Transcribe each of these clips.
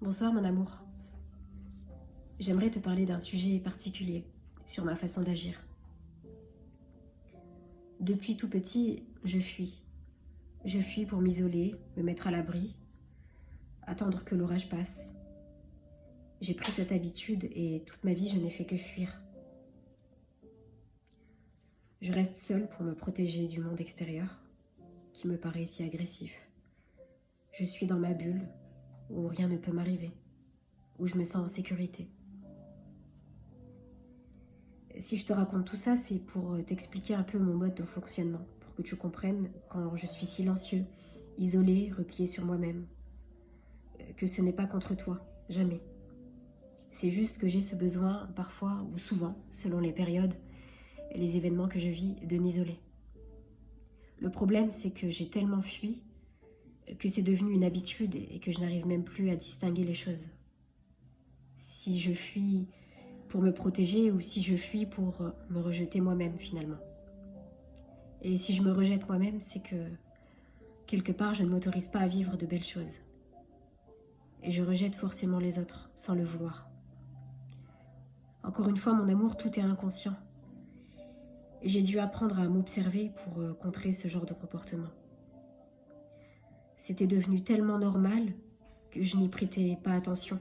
Bonsoir mon amour. J'aimerais te parler d'un sujet particulier sur ma façon d'agir. Depuis tout petit, je fuis. Je fuis pour m'isoler, me mettre à l'abri, attendre que l'orage passe. J'ai pris cette habitude et toute ma vie je n'ai fait que fuir. Je reste seule pour me protéger du monde extérieur, qui me paraît si agressif. Je suis dans ma bulle, où rien ne peut m'arriver, où je me sens en sécurité. Si je te raconte tout ça, c'est pour t'expliquer un peu mon mode de fonctionnement, pour que tu comprennes quand je suis silencieux, isolé, replié sur moi-même, que ce n'est pas contre toi, jamais. C'est juste que j'ai ce besoin, parfois ou souvent, selon les périodes et les événements que je vis, de m'isoler. Le problème, c'est que j'ai tellement fui que c'est devenu une habitude et que je n'arrive même plus à distinguer les choses. Si je fuis pour me protéger ou si je fuis pour me rejeter moi-même finalement. Et si je me rejette moi-même, c'est que quelque part je ne m'autorise pas à vivre de belles choses. Et je rejette forcément les autres, sans le vouloir. Encore une fois, mon amour, tout est inconscient. Et j'ai dû apprendre à m'observer pour contrer ce genre de comportement. C'était devenu tellement normal que je n'y prêtais pas attention.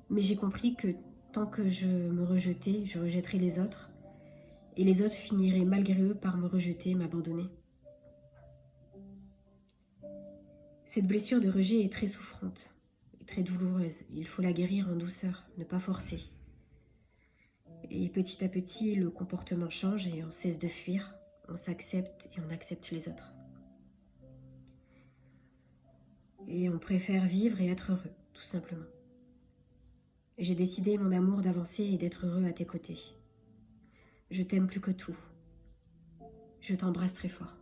Mais j'ai compris que tant que je me rejetais, je rejetterais les autres. Et les autres finiraient malgré eux par me rejeter, m'abandonner. Cette blessure de rejet est très souffrante et très douloureuse. Il faut la guérir en douceur, ne pas forcer. Et petit à petit, le comportement change et on cesse de fuir, on s'accepte et on accepte les autres. Et on préfère vivre et être heureux, tout simplement. J'ai décidé, mon amour, d'avancer et d'être heureux à tes côtés. Je t'aime plus que tout. Je t'embrasse très fort.